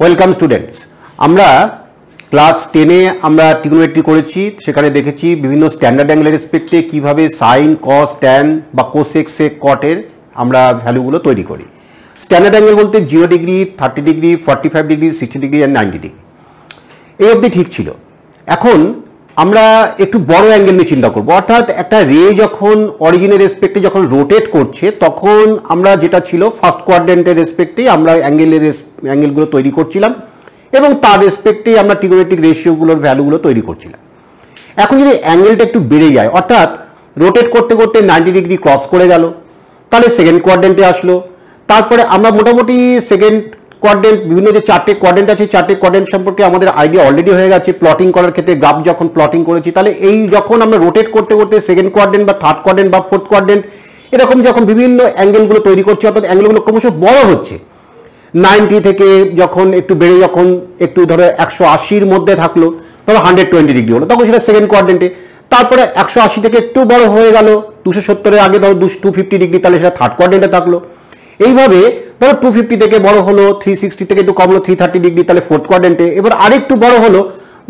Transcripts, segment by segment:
Welcome students. আমরা class 10-এ আমরা trigonometry করেছি, সেখানে দেখেছি বিভিন্ন স্ট্যান্ডার্ড অ্যাঙ্গেলের রেসপেক্টে কীভাবে সাইন, কস, ট্যান বা কোসেক, সেক, কটের আমরা ভ্যালুগুলো তৈরি করি। স্ট্যান্ডার্ড অ্যাঙ্গেল বলতে 0 degree, 30 degree, 45 degree, 60 degree and 90 degree, এই অবধি ঠিক ছিল। এখন আমরা একটু বড় অ্যাঙ্গেল নিয়ে চিন্তা করবো, অর্থাৎ একটা রে যখন অরিজিনের রেসপেক্টে যখন রোটেট করছে তখন আমরা যেটা ছিল ফার্স্ট কোয়াড্রেন্টের রেসপেক্টেই আমরা অ্যাঙ্গেলগুলো তৈরি করছিলাম এবং তার রেসপেক্টেই আমরা ট্রিগোনোমেট্রিক রেশিওগুলোর ভ্যালুগুলো তৈরি করছিলাম। এখন যদি অ্যাঙ্গেলটা একটু বেড়ে যায়, অর্থাৎ রোটেট করতে করতে 90 ডিগ্রি ক্রস করে গেল, তাহলে সেকেন্ড কোয়াড্রেন্টে আসলো। তারপরে আমরা মোটামুটি সেকেন্ড কোয়াড্রেন্ট, বিভিন্ন যে 4টে কোয়াড্রেন্ট আছে, 4টে কোয়াড্রেন্ট সম্পর্কে আমাদের আইডিয়া অলরেডি হয়ে গেছে প্লটিং করার ক্ষেত্রে। গ্রাফ যখন প্লটিং করেছি, তাহলে এই যখন আমরা রোটেট করতে করতে সেকেন্ড কোয়াড্রেন্ট বা থার্ড কোয়াড্রেন্ট বা ফোর্থ কোয়াড্রেন্ট এরকম যখন বিভিন্ন অ্যাঙ্গেলগুলো তৈরি করছি, অর্থাৎ অ্যাঙ্গেলগুলো ক্রমশ বড় হচ্ছে, 90 থেকে যখন একটু বেড়ে যখন একটু ধরো 180-র মধ্যে থাকলো, ধরো 120 ডিগ্রি হলো, তখন সেটা সেকেন্ড কোয়াড্রেন্টে। তারপরে 180 থেকে একটু বড় হয়ে গেল, 270-এর আগে ধরো 250 ডিগ্রি, তাহলে সেটা থার্ড কোয়াড্রেন্টে থাকলো। এইভাবে ধরো 250 থেকে বড় হলো, 360 থেকে একটু কম হলো, 330 ডিগ্রি, তাহলে ফোর্থ কোয়াড্রেন্টে। এবার আরেকটু বড় হলো,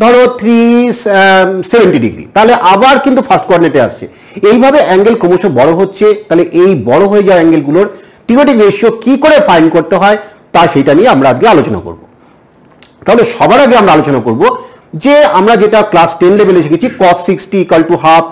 ধরো 370 ডিগ্রি, তাহলে আবার কিন্তু ফার্স্ট কোয়াড্রেন্টে আসছে। এইভাবে অ্যাঙ্গেল ক্রমশ বড় হচ্ছে। তাহলে এই বড় হয়ে যাওয়া অ্যাঙ্গেলগুলোর ট্রিগোনোমেট্রিক রেশিও কি করে ফাইন্ড করতে হয় তা সেটা নিয়ে আমরা আজকে আলোচনা করব। তাহলে সবার আগে আমরা আলোচনা করব যে আমরা যেটা ক্লাস 10 লেভেলে শিখেছি, cos 60 = হাফ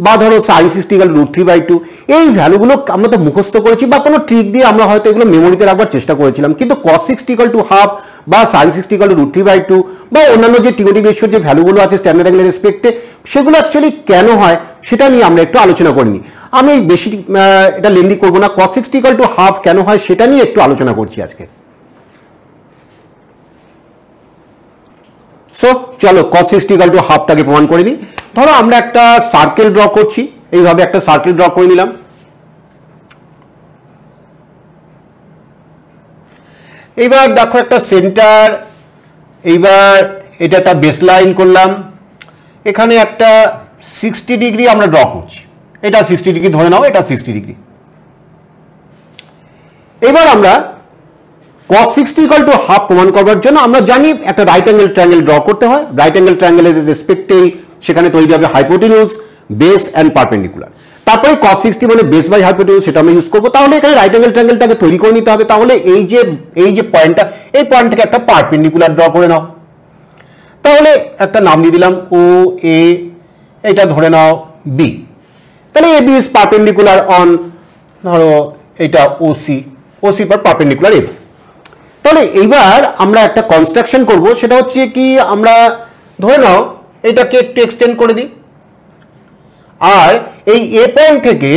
বা ধরো sin 60 = √3/2, এই ভ্যালুগুলো আমরা তো মুখস্থ করেছি বা কোনো ট্রিক দিয়ে আমরা হয়তো এগুলো মেমোরিতে রাখবার চেষ্টা করেছিলাম, কিন্তু cos 60 = হাফ বা sin 60 = √3/2 বা অন্যান্য যে ট্রিগোনোমেট্রিক রেশিওর যে ভ্যালুগুলো আছে স্ট্যান্ডার্ড অ্যাঙ্গেলের রেসপেক্টে, সেগুলো অ্যাকচুয়ালি কেন হয় সেটা নিয়ে আমরা একটু আলোচনা করিনি। আমি বেশি এটা লেন্দি করবো না, cos 60 = হাফ কেন হয় সেটা নিয়ে একটু আলোচনা করছি আজকে। সো চলো cos 60 = হাফটাকে প্রমাণ করে নিই। ধরো আমরা একটা সার্কেল ড্র করছি, এইভাবে একটা সার্কেল ড্র করে নিলাম। এইবার দেখো একটা সেন্টার, এইবার এটা একটা বেস লাইন করলাম, এখানে একটা 60 ডিগ্রি আমরা ড্র করছি, এটা 60 ডিগ্রি ধরে নাও, এটা 60 ডিগ্রি। এবার আমরা cos 60 = হাফ প্রমাণ করবার জন্য আমরা জানি একটা রাইট অ্যাঙ্গেল ট্রায়াঙ্গেল ড্র করতে হয়। রাইট অ্যাঙ্গেল ট্রায়াঙ্গেলের রেসপেক্টেই সেখানে তৈরি হবে হাইপোটেনিউজ, বেস অ্যান্ড পারপেন্ডিকুলার। তারপরে cos 60 মানে বেস বাই হাইপোটেনিউজ, সেটা আমরা ইউজ করবো। তাহলে এখানে রাইট অ্যাঙ্গেল ট্রায়াঙ্গেলটাকে তৈরি করে নিতে হবে। তাহলে এই যে পয়েন্টটা, এই পয়েন্ট থেকে একটা পারপেন্ডিকুলার ড্র করে নাও। তাহলে একটা নাম দিয়ে দিলাম ও এ, এটা ধরে নাও বি। তাহলে A B is perpendicular on, ধরো এটা ওসি পার পারপেন্ডিকুলার এ। তাহলে এইবার আমরা একটা কনস্ট্রাকশন করব, সেটা হচ্ছে কি, আমরা ধরে নাও এটাকে একটু এক্সটেন্ড করে দিই। আর এই এ পয়েন্ট থেকে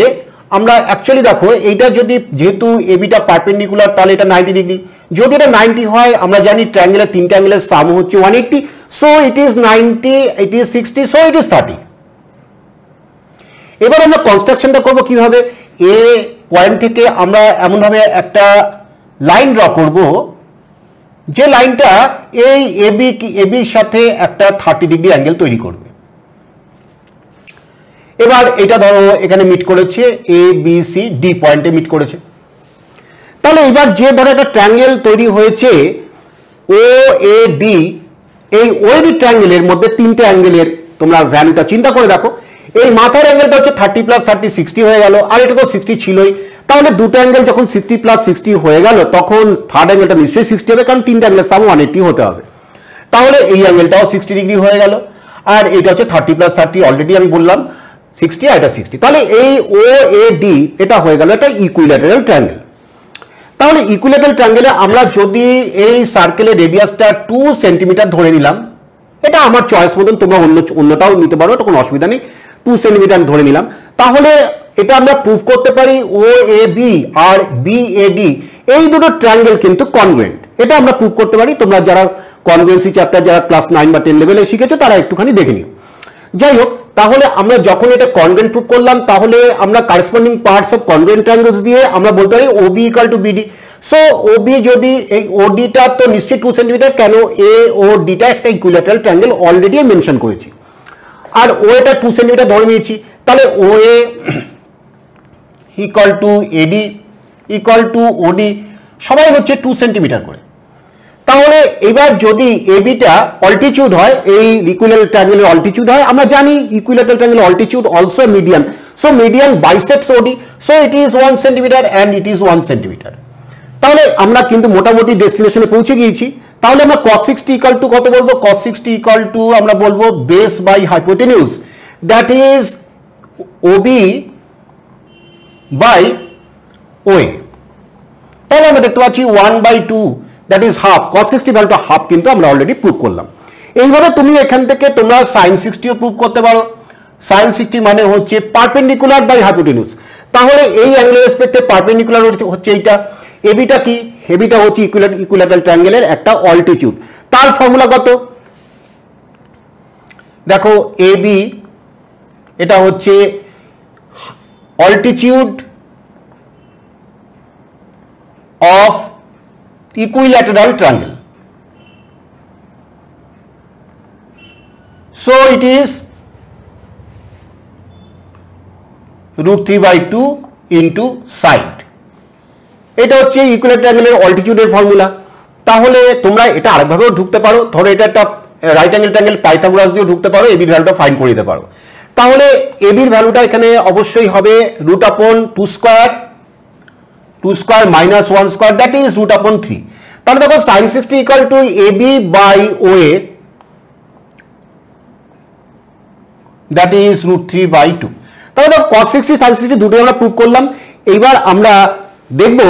আমরা অ্যাকচুয়ালি দেখো এইটা যদি, যেহেতু এবিটা পারপেন্ডিকুলার, তাহলে এটা 90 ডিগ্রি। যদি এটা 90 হয়, আমরা জানি ট্রায়াঙ্গেলের 3টে অ্যাঙ্গেলের সাম হচ্ছে 180, so it is 90, it is 60, so it is 30। এবার আমরা কনস্ট্রাকশনটা করব কিভাবে, এ পয়েন্ট থেকে আমরা এমনভাবে একটা লাইন ড্র করব যে লাইনটা এই এবির সাথে একটা 30 ডিগ্রি অ্যাঙ্গেল তৈরি করবে। এবার এটা ধরো এখানে মিট করেছে, এ বি সি ডি পয়েন্টে মিট করেছে। তাহলে এবার যে ধরো একটা ট্রায়াঙ্গেল তৈরি হয়েছে ও এ ডি, এই ও ডি ট্রায়াঙ্গেলের মধ্যে 3টে অ্যাঙ্গেলের তোমরা ভ্যালুটা চিন্তা করে দেখো। এই মাথার অ্যাঙ্গেলটা হচ্ছে 30 + 30 60 হয়ে গেল, আর এটা তো 60 ছিলই। তাহলে দুটো অ্যাঙ্গেল যখন 60 + 60 হয়ে গেল, তখন থার্ড অ্যাঙ্গেলটা নিশ্চয়ই 60 হবে, কারণ 3টে অ্যাঙ্গেলের সাম 180 হতে হবে। তাহলে এই অ্যাঙ্গেলটাও 60 ডিগ্রি হয়ে গেল, আর এটা হচ্ছে 30 + 30, অলরেডি আমি বললাম 60, আর এটা 60। তাহলে এই ও এ ডি এটা হয়ে গেল একটা ইকুইল্যাটারাল ট্রায়াঙ্গেল। তাহলে ইকুইল্যাটারাল ট্রায়াঙ্গেলে আমরা যদি এই সার্কেলের রেডিয়াসটা 2 সেন্টিমিটার ধরে নিলাম, এটা আমার চয়েস মতন, তোমরা অন্যটাও নিতে পারো, এটা কোনো অসুবিধা নেই, 2 সেন্টিমিটার ধরে নিলাম। তাহলে এটা আমরা প্রুভ করতে পারি ও এ বি আর বি এ ডি এই দুটো ট্রায়াঙ্গেল কিন্তু কনগ্রুয়েন্ট। এটা আমরা প্রুভ করতে পারি। তোমরা যারা কনগ্রুয়েন্সি চ্যাপ্টার যারা ক্লাস 9 বা 10 লেভেলে শিখেছো তারা একটুখানি দেখে নিও। যাই হোক, তাহলে আমরা যখন এটা কনগ্রুয়েন্ট প্রুভ করলাম, তাহলে আমরা corresponding parts of congruent triangles দিয়ে আমরা বলতে পারি ওবি = বিডি। সো ওবি যদি, এই ওডিটা তো নিশ্চয়ই 2 সেন্টিমিটার, কেন এ ও ডিটা একটা ইকুইল্যাটারাল ট্রায়াঙ্গেল অলরেডি মেনশন করেছি। আর ও এটা 2 সেন্টিমিটার ধরে নিয়েছি, তাহলে ও এ = এডি = ওডি, সবাই হচ্ছে 2 সেন্টিমিটার করে। তাহলে এবার যদি এবিটা অল্টিটিউড হয়, এই ইকুইল্যাটারাল ট্রায়াঙ্গেলের অল্টিটিউড হয়, আমরা জানি equilateral triangle altitude also median, so median bisects OD, so it is 1 centimetre and it is 1 centimetre. তাহলে আমরা কিন্তু মোটামুটি ডেস্টিনেশনে পৌঁছে গিয়েছি। তাহলে আমরা cos 60 ইকুয়াল টু কত বলবো? cos 60 ইকুয়াল টু আমরা বলবো base by hypotenuse, that is OB by OA. তাহলে আমরা দেখতে পাচ্ছি 1/2 দ্যাট ইজ হাফ, cos 60 ভ্যালুটা হাফ কিন্তু আমরা অলরেডি প্রুভ করলাম। এইভাবে তুমি এখান থেকে তোমরা sin 60ও প্রুভ করতে পারো। sin 60 মানে হচ্ছে পারপেন্ডিকুলার বাই হাইপোটেনিউজ, তাহলে এই অ্যাঙ্গেলের রেসপেক্টে পারপেন্ডিকুলার হচ্ছে এইটা। এবিটা কি? এবিটা হচ্ছে ইকুইল্যাটারাল ট্রায়াঙ্গেলের একটা অল্টিটিউড। তার ফর্মুলা কত? দেখো এবি এটা হচ্ছে altitude of equilateral triangle, so it is √3/2 into side। এটা হচ্ছে ইকুইল্যাটারাল ট্রায়াঙ্গেলের অল্টিটিউডের ফর্মুলা। তাহলে তোমরা এটা আরেকভাবেও ঢুকতে পারো, ধরো এটা একটা রাইট অ্যাঙ্গেল ট্রায়াঙ্গেল, পাইথাগোরাস দিয়েও ঢুকতে পারো, এবির ভ্যালুটা ফাইন্ড করে দিতে পারো। তাহলে এবির ভ্যালুটা এখানে অবশ্যই হবে √2² minus 1² দ্যাট ইজ √3। তাহলে দেখো sin 60 equal to AB by OA that is √3/2। তাহলে দেখো cos 60 sin 60 দুটোই আমরা প্রুভ করলাম। এইবার আমরা দেখব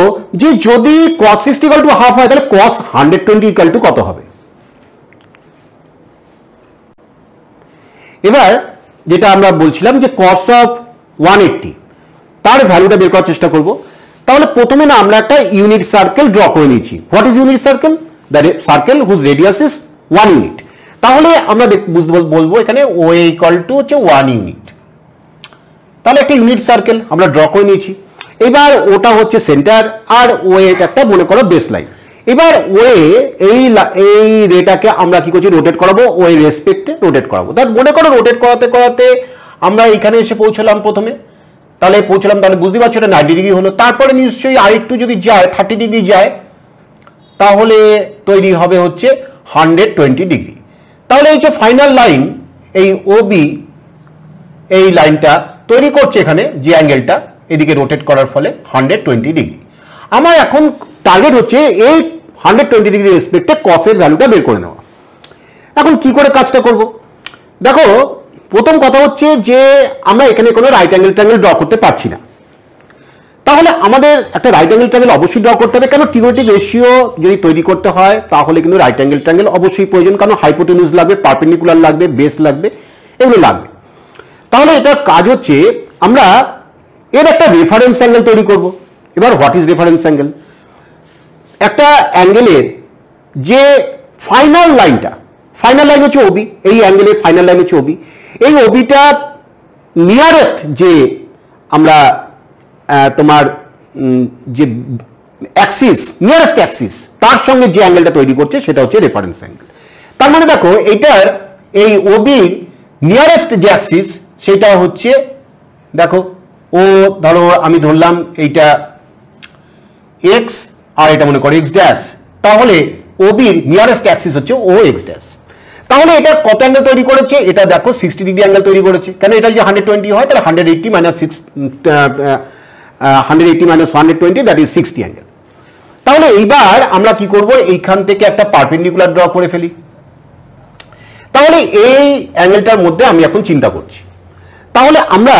যে যদি cos 60 ইকুয়াল টু হাফ হয় তাহলে cos 120 ইকুয়াল টু কত হবে। এবার যেটা আমরা বলছিলাম যে cos অফ 180 তার ভ্যালুটা বের করার চেষ্টা করব। তাহলে প্রথমে না আমরা একটা ইউনিট সার্কেল ড্র করে নিয়েছি। What is unit circle? The circle whose radius is 1 unit. তাহলে আমরা বলবো এখানে ওএ ইকুয়াল টু হচ্ছে 1 ইউনিট। তাহলে একটা ইউনিট সার্কেল আমরা ড্র করে নিয়েছি। এবার ওটা হচ্ছে সেন্টার আর ওএ একটা মনে করো বেস লাইন। এবার ওএ এই রেটাকে আমরা কি করছি? রোটেট করাবো, ওই রেসপেক্টে রোটেট করাবো। তাহলে মনে করো রোটেট করাতে করাতে আমরা এখানে এসে পৌঁছলাম প্রথমে, তাহলে পৌঁছলাম, তাহলে বুঝতে পারছো এটা 90 ডিগ্রি হলো। তারপরে নিশ্চয়ই আরেকটু যদি যায় 30 ডিগ্রি যায় তাহলে তৈরি হবে হচ্ছে 120 ডিগ্রি। তাহলে এই যে ফাইনাল লাইন এই ওবি, এই লাইনটা তৈরি করছে এখানে যে অ্যাঙ্গেলটা এদিকে রোটেট করার ফলে 120 ডিগ্রি। আমার এখন টার্গেট হচ্ছে এই 120 ডিগ্রি রেসপেক্টে কসের ভ্যালুটা বের করে নেওয়া। এখন কি করে কাজটা করব? দেখো প্রথম কথা হচ্ছে যে আমরা এখানে কোনো রাইট অ্যাঙ্গেল ট্রায়াঙ্গেল ড্র করতে পারছি না। তাহলে আমাদের একটা রাইট অ্যাঙ্গেল ট্রায়াঙ্গেল অবশ্যই ড্র করতে হবে, কেন ট্রিগোনোমেট্রিক রেশিও যদি তৈরি করতে হয় তাহলে কিন্তু রাইট অ্যাঙ্গেল ট্রায়াঙ্গেল অবশ্যই প্রয়োজন, কারণ হাইপোটেনিউজ লাগবে, পারপেন্ডিকুলার লাগবে, বেস লাগবে, এগুলো লাগবে। তাহলে এটার কাজ হচ্ছে আমরা এর একটা রেফারেন্স অ্যাঙ্গেল তৈরি করব। এবার হোয়াট ইজ রেফারেন্স অ্যাঙ্গেল? একটা অ্যাঙ্গেলের যে ফাইনাল লাইনটা, ফাইনাল লাইন হচ্ছে ওবি, এই অ্যাঙ্গেলের ফাইনাল লাইন হচ্ছে ওবি, এই ওবিটা নিয়ারেস্ট যে আমরা তোমার যে অ্যাক্সিস, নিয়ারেস্ট অ্যাক্সিস তার সঙ্গে যে অ্যাঙ্গেলটা তৈরি করছে সেটা হচ্ছে রেফারেন্স অ্যাঙ্গেল। তার মানে দেখো এইটার এই ওবি নিয়ারেস্ট যে অ্যাক্সিস সেটা হচ্ছে, দেখো ও ধরো আমি ধরলাম এইটা এক্স আর এটা মনে করো এক্স ড্যাশ, তাহলে ওবির নিয়ারেস্ট অ্যাক্সিস হচ্ছে ও এক্স ড্যাশ। তাহলে এটা কত অ্যাঙ্গেল তৈরি করেছে? এটা দেখো 60 ডিগ্রি অ্যাঙ্গেল তৈরি করেছে। কেন এটা যদি 120 হয় তাহলে 180 মাইনাস 120 দ্যাট ইজ 60 অ্যাঙ্গেল। তাহলে এইবার আমরা কি করব? এইখান থেকে একটা পারপেন্ডিকুলার ড্র করে ফেলি। তাহলে এই অ্যাঙ্গেলটার মধ্যে আমি এখন চিন্তা করছি। তাহলে আমরা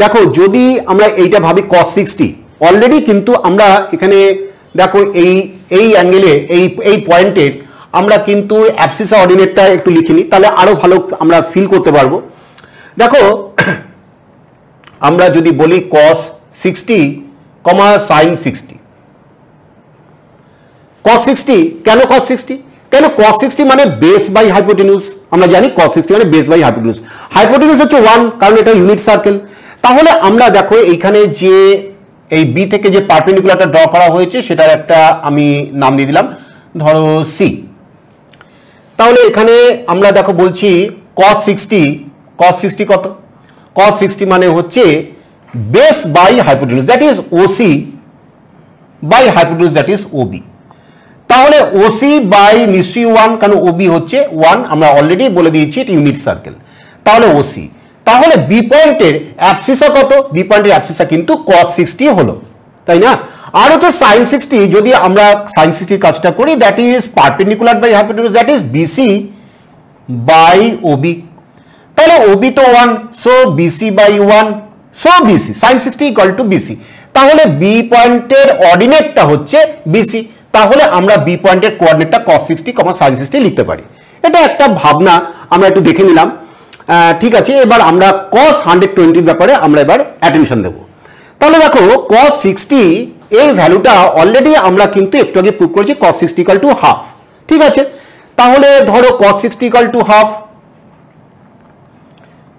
দেখো যদি আমরা এইটা ভাবি cos 60, অলরেডি কিন্তু আমরা এখানে দেখো এই অ্যাঙ্গেলে এই পয়েন্টের আমরা কিন্তু অ্যাবসিস অর্ডিনেটটা একটু লিখিনি, তাহলে আরো ভালো আমরা ফিল করতে পারবো। দেখো আমরা যদি বলি cos 60, sin 60, cos 60 কেন cos 60? কেন cos 60 মানে বেস বাই হাইপোটেনিউজ। আমরা জানি cos 60 মানে বেস বাই হাইপোটেনিউজ। হাইপোটেনিউজ হচ্ছে 1, কারণ এটা ইউনিট সার্কেল। তাহলে আমরা দেখো এইখানে যে এই বি থেকে যে পারপেন্ডিকুলারটা ড্র করা হয়েছে সেটার একটা আমি নাম দিয়ে দিলাম, ধরো সি। তাহলে এখানে আমরা দেখো বলছি cos 60 কত? cos 60 মানে হচ্ছে base by hypotenuse that is OC by hypotenuse that is OB. তাহলে ওসি বাই নিশ্চয়ই 1, কারণ ওবি হচ্ছে 1, আমরা অলরেডি বলে দিয়েছি এটা ইউনিট সার্কেল। তাহলে ওসি, তাহলে বি পয়েন্টের অ্যাবসিসা কত? বি পয়েন্টের অ্যাবসিসা কিন্তু cos 60 হলো, তাই না? আর হচ্ছে sin 60, যদি আমরা sin 60 কাজটা করি, that is perpendicular by hypotenuse, that is BC by OB. তাহলে ওবি তো 1, so BC by 1, so BC sin 60 equal to BC. তাহলে বি পয়েন্টের অর্ডিনেটটা হচ্ছে বিসি, তাহলে আমরা বি পয়েন্টের কোঅর্ডিনেটটা cos 60, sin 60 লিখতে পারি। এটা একটা ভাবনা আমরা একটু দেখে নিলাম, ঠিক আছে। এবার আমরা cos 120 ব্যাপারে আমরা এবার অ্যাটেনশন দেব। তাহলে দেখো cos 60 এর ভ্যালুটা অলরেডি আমরা কিন্তু একটু আগে প্রুভ করেছি, cos 60 ইকুয়াল টু হাফ, ঠিক আছে। তাহলে ধরো cos 60 equal to half,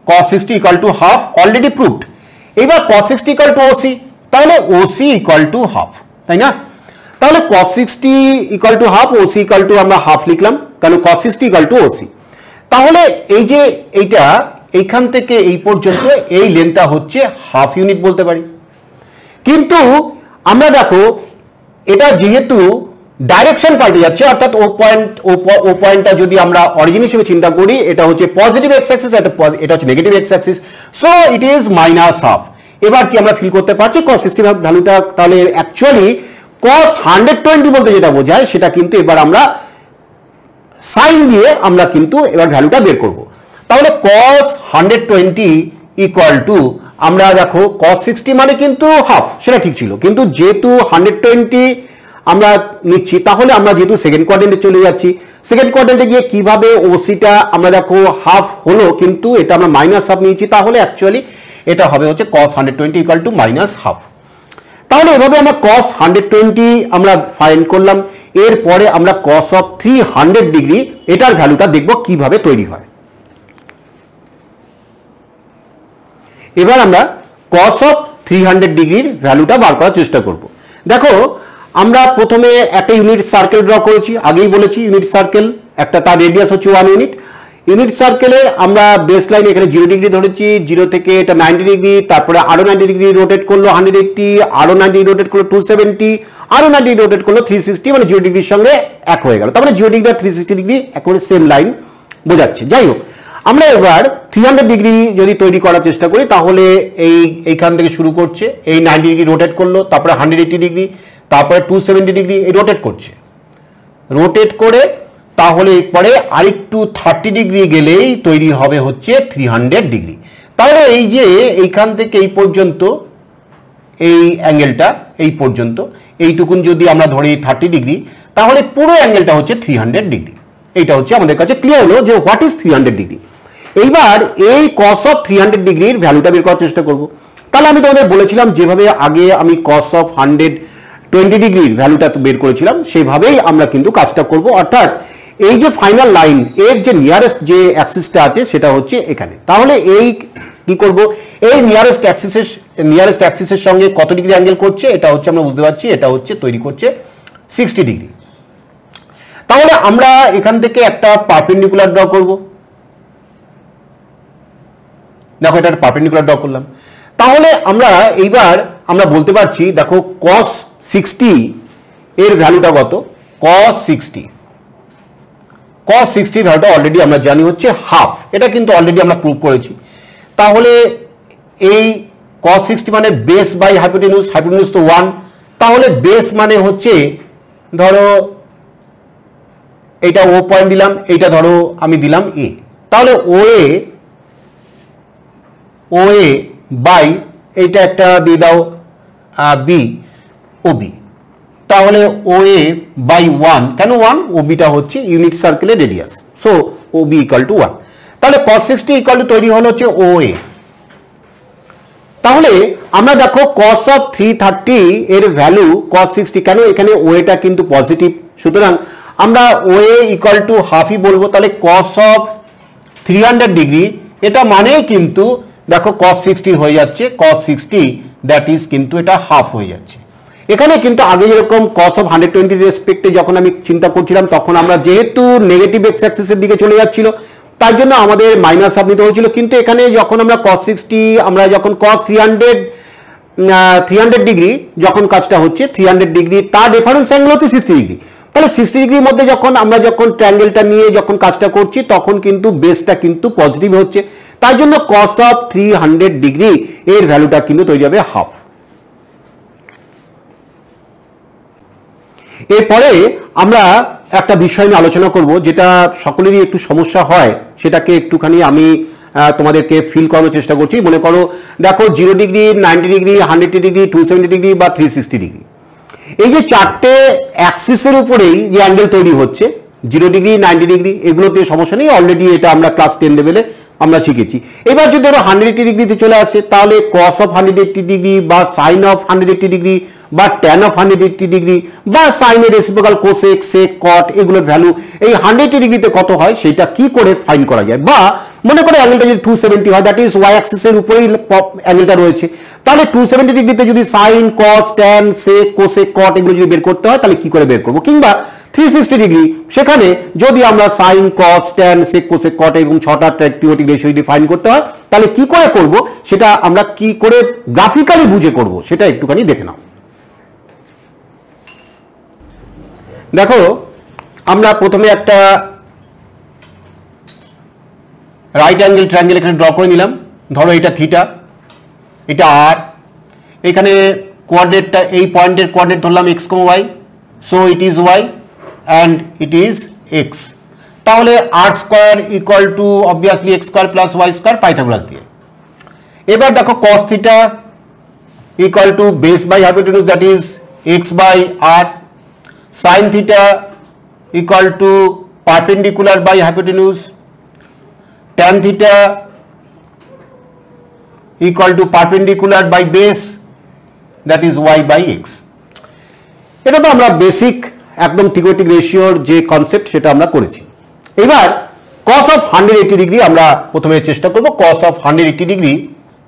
cos 60 equal to half already proved. এবার cos 60 ইকুয়াল টু ওসি, তাহলে ওসি ইকুয়াল টু হাফ, তাই না? তাহলে cos 60 equal to half, OC equal to আমরা হাফ লিখলাম, কারণ cos 60 ইকুয়াল টু ওসি। তাহলে এই যে এইটা এইখান থেকে এই পর্যন্ত এই লেন্থটা হচ্ছে হাফ ইউনিট বলতে পারি। কিন্তু আমরা দেখো এটা যেহেতু ডাইরেকশন পাল্টে যাচ্ছে, অর্থাৎ ও পয়েন্টটা যদি আমরা অরিজিন হিসেবে চিন্তা করি, এটা হচ্ছে পজিটিভ এক্স অ্যাক্সিস, এটা হচ্ছে negative x Axis, so it is minus half. এবার কি আমরা ফিল করতে পারছি cos 60 ভ্যালুটা? তাহলে অ্যাকচুয়ালি cos 120 বলতে যেটা বোঝায় সেটা কিন্তু এবার আমরা সাইন দিয়ে আমরা কিন্তু এবার ভ্যালুটা বের করব। তাহলে cos 120 ইকুয়াল টু, আমরা দেখো cos 60 মানে কিন্তু হাফ, সেটা ঠিক ছিল, কিন্তু যেহেতু 120 আমরা নিচ্ছি, তাহলে আমরা যেহেতু সেকেন্ড কোয়াড্রেন্টে চলে যাচ্ছি, সেকেন্ড কোয়াড্রেন্টে গিয়ে কিভাবে ওসিটা আমরা দেখো হাফ হলো, কিন্তু এটা আমরা মাইনাস হাফ নিয়েছি, তাহলে অ্যাকচুয়ালি এটা হবে হচ্ছে cos 120 equal to minus half. তাহলে এভাবে আমরা cos 120 আমরা ফাইন্ড করলাম। এরপরে আমরা cos অফ 300 ডিগ্রি এটার ভ্যালুটা দেখব কিভাবে তৈরি হয়। এবার আমরা cos অফ 300 ডিগ্রির ভ্যালুটা বার করার চেষ্টা করব। দেখো আমরা প্রথমে একটা ইউনিট সার্কেল ড্র করেছি, আগেই বলেছি ইউনিট সার্কেল একটা, তার রেডিয়াস হচ্ছে 1 ইউনিট। ইউনিট সার্কেলে আমরা বেস লাইন এখানে 0 ডিগ্রি ধরেছি, 0 থেকে এটা 90 ডিগ্রি, তারপরে আরো 90 ডিগ্রি রোটেট করলো 180, আরো 90 ডিগ্রি রোটেট করলো 270, আরো 90 ডিগ্রি রোটেট করলো 360, মানে 0 ডিগ্রির সঙ্গে এক হয়ে গেল। তারপরে 0 ডিগ্রি আর 360 ডিগ্রি একেবারে সেম লাইন বোঝাচ্ছে। যাই হোক, আমরা এবার 300 ডিগ্রি যদি তৈরি করার চেষ্টা করি, তাহলে এইখান থেকে শুরু করছে, এই 90 ডিগ্রি রোটেট করলো, তারপরে 180 ডিগ্রি, তারপরে 270 ডিগ্রি, এই রোটেট করছে, রোটেট করে তাহলে এরপরে আরেকটু 30 ডিগ্রি গেলেই তৈরি হবে হচ্ছে 300 ডিগ্রি। তাহলে এই যে এইখান থেকে এই পর্যন্ত এই অ্যাঙ্গেলটা এই পর্যন্ত এইটুকুন যদি আমরা ধরি 30 ডিগ্রি, তাহলে পুরো অ্যাঙ্গেলটা হচ্ছে 300 ডিগ্রি। এইটা হচ্ছে আমাদের কাছে ক্লিয়ার হলো যে হোয়াট ইজ 300 ডিগ্রি। এইবার এই cos অফ 300 ডিগ্রির ভ্যালুটা বের করার চেষ্টা করব। তাহলে আমি তোমাদের বলেছিলাম যেভাবে আগে আমি cos অফ 120 ডিগ্রির ভ্যালুটা বের করেছিলাম, সেভাবেই আমরা কিন্তু কাজটা করব। অর্থাৎ এই যে ফাইনাল লাইন এর যে নিয়ারেস্ট যে অ্যাক্সিসটা আছে সেটা হচ্ছে এখানে। তাহলে এই কি করব, এই নিয়ারেস্ট অ্যাক্সিসের সঙ্গে কত ডিগ্রি অ্যাঙ্গেল করছে এটা হচ্ছে আমরা বুঝতে পারছি, এটা হচ্ছে তৈরি করছে 60 ডিগ্রি। তাহলে আমরা এখান থেকে একটা পারপেন্ডিকুলার ড্র করব। দেখো এটা পারপেন্ডিকুলার ড্র করলাম। তাহলে আমরা এইবার আমরা বলতে পারছি, দেখো cos 60 এর ভ্যালুটা কত? cos 60 ভ্যালুটা অলরেডি আমরা জানি হচ্ছে হাফ, এটা কিন্তু অলরেডি আমরা প্রুভ করেছি। তাহলে এই cos 60 মানে বেস বাই হাইপোটেনিউজ, হাইপোটেনিউজ তো 1, তাহলে বেস মানে হচ্ছে ধরো এইটা ও পয়েন্ট দিলাম, এইটা ধরো আমি দিলাম এ, তাহলে ও এ বাই এইটা একটা দিয়ে দাও বি, ও বি, তাহলে ও এ বাই 1, কেন 1? ও বিটা হচ্ছে ইউনিট সার্কেলের radius, so O B equal to 1। তাহলে cos 60 ইকুয়াল টু তৈরি হলো হচ্ছে ও এ। তাহলে আমরা দেখো cos অফ 330 এর ভ্যালু cos 60, কেন? এখানে ও এটা কিন্তু পজিটিভ, সুতরাং আমরা ও এ ইকুয়াল টু হাফই বলবো। তাহলে cos অফ 300 ডিগ্রি এটা মানেই কিন্তু দেখো cos 60 হয়ে যাচ্ছে, cos 60 দ্যাট ইজ কিন্তু এটা হাফ হয়ে যাচ্ছে। এখানে কিন্তু আগে যেরকম cos অফ 120 রেসপেক্টে যখন আমি চিন্তা করছিলাম, তখন আমরা যেহেতু নেগেটিভ এক্স অ্যাক্সিসের দিকে চলে যাচ্ছিল, তাই জন্য আমাদের মাইনাস হাফ নিতে হয়েছিল। কিন্তু এখানে যখন আমরা cos 60 আমরা যখন cos 300 ডিগ্রি যখন কাজটা হচ্ছে 300 ডিগ্রি, তার রেফারেন্স অ্যাঙ্গেল হচ্ছে 60 ডিগ্রি, তাহলে 60 ডিগ্রির মধ্যে আমরা যখন ট্রায়াঙ্গেলটা নিয়ে যখন কাজটা করছি তখন কিন্তু বেসটা কিন্তু পজিটিভ হচ্ছে, তার জন্য cos অফ 300 ডিগ্রি এর ভ্যালুটা কিন্তু তৈরি হবে হাফ। এরপরে আমরা একটা বিষয় নিয়ে আলোচনা করব যেটা সকলেরই একটু সমস্যা হয়, সেটাকে একটুখানি আমি তোমাদেরকে ফিল করানোর চেষ্টা করছি। মনে করো দেখো 0 ডিগ্রি, 90 ডিগ্রি, 180 ডিগ্রি, 270 ডিগ্রি বা 360 ডিগ্রি, এই যে চারটে অ্যাক্সিসের উপরেই যে অ্যাঙ্গেল তৈরি হচ্ছে 0 ডিগ্রি, 90 ডিগ্রি, এগুলোতে সমস্যা নেই, অলরেডি এটা আমরা ক্লাস 10 লেভেলে আমরা শিখেছি। এবার যদি ধরো 180 ডিগ্রিতে চলে আসে তাহলে cos অফ 180 ডিগ্রি বা sin অফ 180 ডিগ্রি বা tan অফ 180 ডিগ্রি বা sin এর রেসিপ্রোকাল কোসেক, সেক, কট এগুলোর ভ্যালু এই 180 ডিগ্রিতে কত হয় সেটা কি করে ফাইন্ড করা যায়। বা মনে করে অ্যাঙ্গেলটা যদি 270 হয়, দ্যাট ইজ ওয়াই অ্যাক্সিসের উপরেই অ্যাঙ্গেলটা রয়েছে, তাহলে 270 ডিগ্রিতে যদি sin, cos, tan, sec, cosec, cot এগুলো যদি বের করতে হয় তাহলে কি করে বের করব। কিংবা 360 ডিগ্রি, সেখানে যদি আমরা sin, cos, tan, sec, cosec, cot এবং 6টা ট্রিগোনোমেট্রিক রেশিও যদি ফাইন্ড করতে হয় তাহলে কি করে করব, সেটা আমরা কি করে গ্রাফিক্যালি বুঝে করব সেটা একটুখানি দেখে নাও। দেখো আমরা প্রথমে একটা রাইট অ্যাঙ্গেল ট্রায়াঙ্গেল এখানে ড্র করে নিলাম। ধরো এটা থিটা, এটা আর, এখানে কোঅর্ডিনেটটা এই পয়েন্টের কোঅর্ডিনেট ধরলাম x, y, so it is y and it is x। তাহলে r square equal to obviously x square plus y square Pythagoras দিয়ে। এবার দেখো cos theta equal to base by hypotenuse that is x by r, sin theta equal to perpendicular by hypotenuse, tan theta equal to perpendicular by base that is y by x। এটা তো আমরা basic একদম ত্রিগোণমিতিক রেশিওর যে concept সেটা আমরা করেছি। এবার cos of 180 degree আমরা প্রথমে চেষ্টা করব cos অফ 180 ডিগ্রি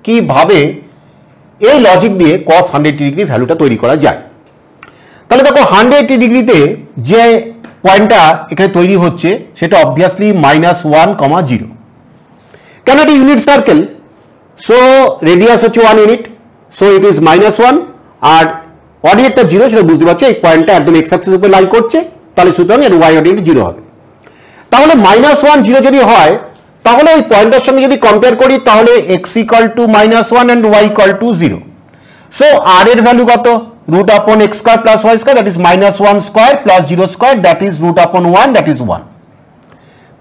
কিভাবে এই লজিক দিয়ে cos 180 ডিগ্রি ভ্যালুটা তৈরি করা যায়। তাহলে দেখো 180 ডিগ্রিতে যে পয়েন্টটা এখানে তৈরি হচ্ছে সেটা অবভিয়াসলি -1, 0। কেন এটা ইউনিট সার্কেল, সো রেডিয়াস হচ্ছে 1 ইউনিট, সো ইট ইজ -1 আর অর্ডিনেটটা 0, সেটা বুঝতে পারছো এই পয়েন্টটা একদম এক্স অ্যাক্সিসের উপরে লাইন করছে, তাহলে সুতরাং এর ওয়াই অর্ডিনেট 0 হবে। তাহলে -1, 0 যদি হয় তাহলে ওই পয়েন্টের সঙ্গে যদি কম্পেয়ার করি তাহলে x equal to -1 and y equal to 0। So r এর ভ্যালু কত, root upon x square plus y square that is -1 square plus 0 square that is root upon 1 that is 1।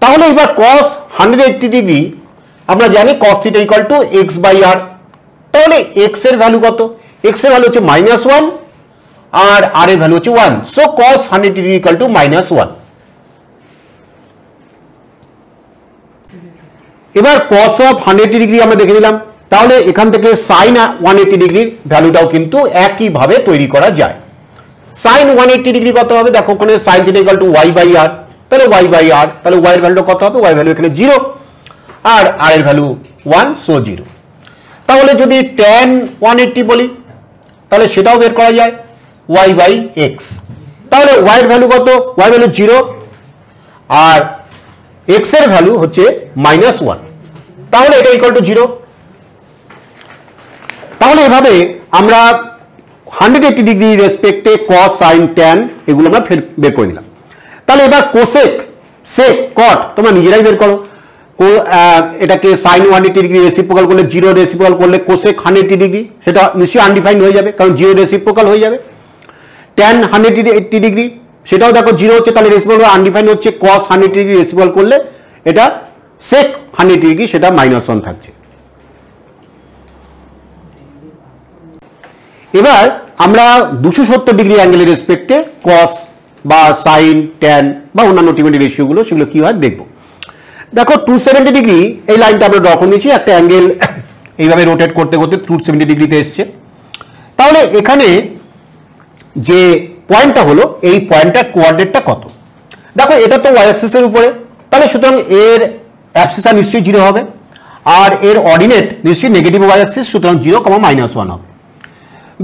তাহলে এবার cos 180 ডিগ্রি আমরা জানি cos theta equal to x by r। তাহলে x এর value কত, x এর value হচ্ছে -1 আর r এর ভ্যালু হচ্ছে 1, so cos 180 degree equal to -1। এবার cos অফ 180 ডিগ্রি আমরা দেখে নিলাম, তাহলে এখান থেকে sin 180 ডিগ্রির ভ্যালুটাও কিন্তু একই ভাবে তৈরি করা যায়। sin 180 ডিগ্রি কত হবে, দেখো ওখানে sin theta equal to y by r, তাহলে y বাই r, তাহলে y এর ভ্যালুটা কত হবে, y ভ্যালু এখানে 0 আর r এর ভ্যালু 1, সো 0। তাহলে যদি tan 180 বলি তাহলে সেটাও বের করা যায় y বাই x। তাহলে y এর ভ্যালু কত, y ভ্যালু 0 আর x এর ভ্যালু হচ্ছে -1, তাহলে এটা ইকুয়াল টু 0। তাহলে এভাবে আমরা 180 ডিগ্রি রেসপেক্টে cos, sin, tan এগুলো আমরা বের করে দিলাম। তাহলে এবার কোসেক, সেক, কট তোমরা নিজেরাই বের করো। এটাকে sin 180 ডিগ্রি রেসিপ্রোকাল করলে 0 রেসিপ্রোকাল করলে কোসেক 180 ডিগ্রি সেটা নিশ্চয়ই আনডিফাইন্ড হয়ে যাবে, কারণ 0 রেসিপ্রোকাল হয়ে যাবে। tan 180 ডিগ্রি সেটাও দেখো 0 হচ্ছে, তাহলে রেসিপ্রোকাল আনডিফাইন্ড হচ্ছে, cos 180 ডিগ্রি রেসিপ্রোকাল করলে এটা sec 180 ডিগ্রি সেটা -1 থাকছে। এবার আমরা 270 ডিগ্রি অ্যাঙ্গেলের রেসপেক্টে cos বা sin, tan বা অন্যান্য ত্রিগোণমিতিক রেশিওগুলো সেগুলো কি হয় দেখবো। দেখো 270 ডিগ্রি এই লাইনটা আমরা ড্র করে নিয়েছি, একটা অ্যাঙ্গেল এইভাবে রোটেট করতে করতে 270 ডিগ্রিতে এসছে। তাহলে এখানে যে পয়েন্টটা হলো এই পয়েন্টটার কোঅর্ডিনেটটা কত, দেখো এটা তো ওয়াই অ্যাক্সিসের উপরে, তাহলে সুতরাং এর অ্যাবসিসটা নিশ্চয়ই 0 হবে আর এর অর্ডিনেট নিশ্চয়ই নেগেটিভ ওয়াই অ্যাক্সিস, সুতরাং 0, -1 হবে।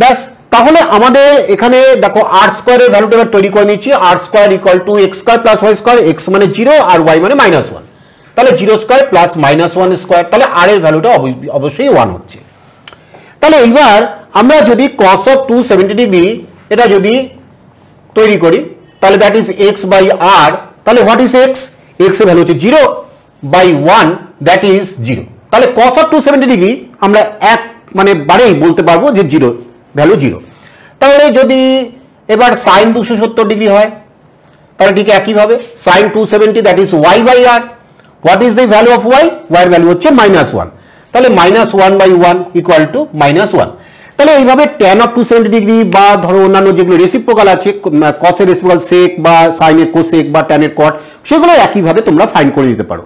ব্যাস, তাহলে আমাদের এখানে দেখো r স্কয়ারের ভ্যালুটা এবার তৈরি করে নিচ্ছি, r square equal to x square plus y square, x মানে 0 আর y মানে -1, তাহলে 0 স্কয়ার প্লাস -1 স্কয়ার, তাহলে r এর ভ্যালুটা অবশ্যই 1 হচ্ছে। তাহলে এইবার আমরা যদি cos অফ 270 ডিগ্রি এটা যদি তৈরি করি তাহলে দ্যাট ইজ এক্স বাই আর, তাহলে হোয়াট ইজ এক্স, এক্স এর ভ্যালু হচ্ছে 0 বাই 1 দ্যাট ইজ 0। তাহলে cos অফ 270 ডিগ্রি আমরা এক মানে বারেই বলতে পারবো যে 0 ভ্যালু 0। তাহলে যদি এবার সাইন 270 ডিগ্রি হয় তাহলে ঠিক একইভাবে sine 270 that is y by r, what is the value of y, y এর ভ্যালু হচ্ছে -1, তাহলে -1 বাই 1 ইকুয়াল টু -1। তাহলে এইভাবে tan অফ 270 ডিগ্রি বা ধরো অন্যান্য যেগুলো রেসিপ্রোকাল আছে cos এর রেসিপ্রোকাল sec বা sin এর cosec বা tan এর cot, সেগুলো একইভাবে তোমরা ফাইন্ড করে নিতে পারো।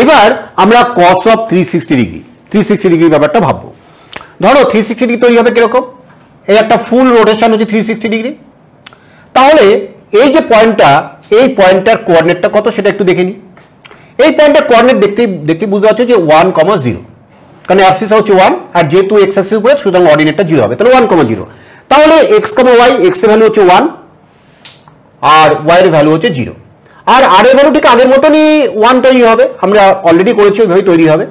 এবার আমরা cos অফ 360 ডিগ্রি 360 ডিগ্রি ব্যাপারটা ভাববো। ধরো 360 ডিগ্রি তৈরি হবে কিরকম, এই একটা ফুল রোটেশন হচ্ছে 360 ডিগ্রি। তাহলে এই যে পয়েন্টটা, এই পয়েন্টটার কোঅর্ডিনেটটা কত সেটা একটু দেখে নিই। এই পয়েন্টটার কোঅর্ডিনেট দেখতে বুঝতে পারছো যে 1, 0, কারণ অ্যাক্সিস হচ্ছে 1 আর যেহেতু এক্স অ্যাক্সিস উপরে সুতরাং অর্ডিনেটটা 0 হবে, তাহলে 1, 0। তাহলে এক্স, ওয়াই, এক্স এর ভ্যালু হচ্ছে 1 আর ওয়াই এর ভ্যালু হচ্ছে 0, আর আর এর ভ্যালু ঠিক আগের মতনই 1 তৈরি হবে, আমরা অলরেডি করেছি ওইভাবেই তৈরি হবে।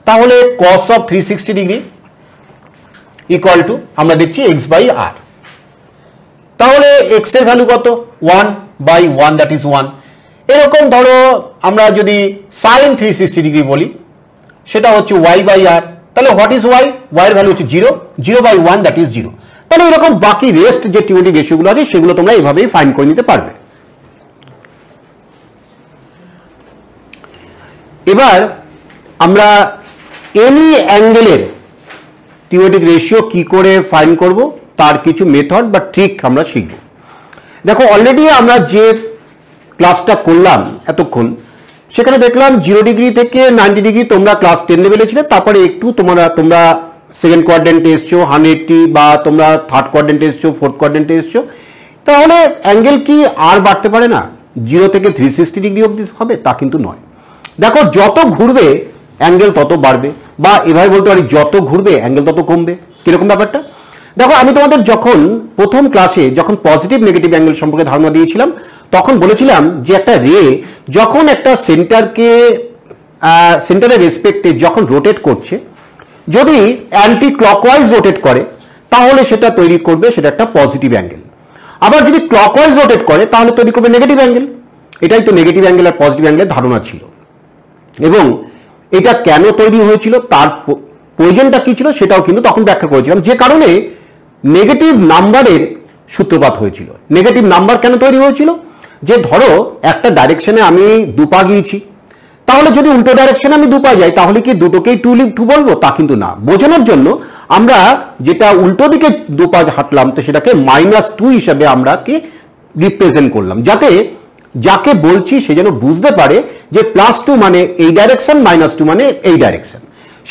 তাহলে cos of 360 degree equal to আমরা দেখছি এক্স বাই আর। তাহলে এক্স এর ভ্যালু কত, 1 বাই 1 দ্যাট ইজ 1। এরকম ধরো আমরা যদি সাইন 360 ডিগ্রি বলি সেটা হচ্ছে ওয়াই বাই আর, তাহলে হোয়াট ইজ ওয়াই, ওয়াই এর ভ্যালু হচ্ছে 0, 0 বাই 1 দ্যাট ইজ 0। তাহলে এরকম বাকি রেস্ট যে টিওটি রেশিওগুলো আছে সেগুলো তোমরা এইভাবেই ফাইন্ড করে নিতে পারবে। এবার আমরা এনি অ্যাঙ্গেলের টিওটিক রেশিও কি করে ফাইন্ড করব তার কিছু মেথড বা ট্রিক আমরা শিখব। দেখো অলরেডি আমরা যে ক্লাসটা করলাম এতক্ষণ সেখানে দেখলাম 0 ডিগ্রি থেকে 90 ডিগ্রি তোমরা ক্লাস 10 লেভেলে ছিলে, তারপরে একটু তোমরা সেকেন্ড কোয়াড্রেন্টে এসছো 180 বা তোমরা থার্ড কোয়াড্রেন্টে এসছো, ফোর্থ কোয়াড্রেন্টে এসছো। তাহলে অ্যাঙ্গেল কি আর বাড়তে পারে না, 0 থেকে 360 ডিগ্রি অবধি হবে তা কিন্তু নয়। দেখো যত ঘুরবে অ্যাঙ্গেল তত বাড়বে, বা এভাবে বলতে পারি যত ঘুরবে অ্যাঙ্গেল তত কমবে। কিরকম ব্যাপারটা দেখো, আমি তোমাদের যখন প্রথম ক্লাসে যখন পজিটিভ নেগেটিভ অ্যাঙ্গেল সম্পর্কে ধারণা দিয়েছিলাম তখন বলেছিলাম যে একটা রে যখন একটা সেন্টারের রেসপেক্টে যখন রোটেট করছে, যদি অ্যান্টি ক্লকওয়াইজ রোটেট করে তাহলে সেটা তৈরি করবে সেটা একটা পজিটিভ অ্যাঙ্গেল, আবার যদি ক্লকওয়াইজ রোটেট করে তাহলে তৈরি করবে নেগেটিভ অ্যাঙ্গেল। এটাই তো নেগেটিভ অ্যাঙ্গেল আর পজিটিভ অ্যাঙ্গেলের ধারণা ছিল। এবং এটা কেন তৈরি হয়েছিল তার প্রয়োজনটা কি ছিল সেটাও কিন্তু তখন ব্যাখ্যা করেছিলাম, যে কারণে নেগেটিভ নাম্বারের সূত্রপাত হয়েছিল। নেগেটিভ নাম্বার কেন তৈরি হয়েছিল, যে ধরো একটা ডাইরেকশনে আমি 2 পা গিয়েছি, তাহলে যদি উল্টো ডাইরেকশনে আমি 2 পা যাই তাহলে কি দুটোকেই 2 বলবো, তা কিন্তু না। বোঝানোর জন্য আমরা যেটা উল্টো দিকে 2 পা হাঁটলাম তো সেটাকে -2 হিসাবে আমরা কি রিপ্রেজেন্ট করলাম, যাতে যাকে বলছি সে যেন বুঝতে পারে যে +2 মানে এই ডাইরেকশন, -2 মানে এই ডাইরেকশন।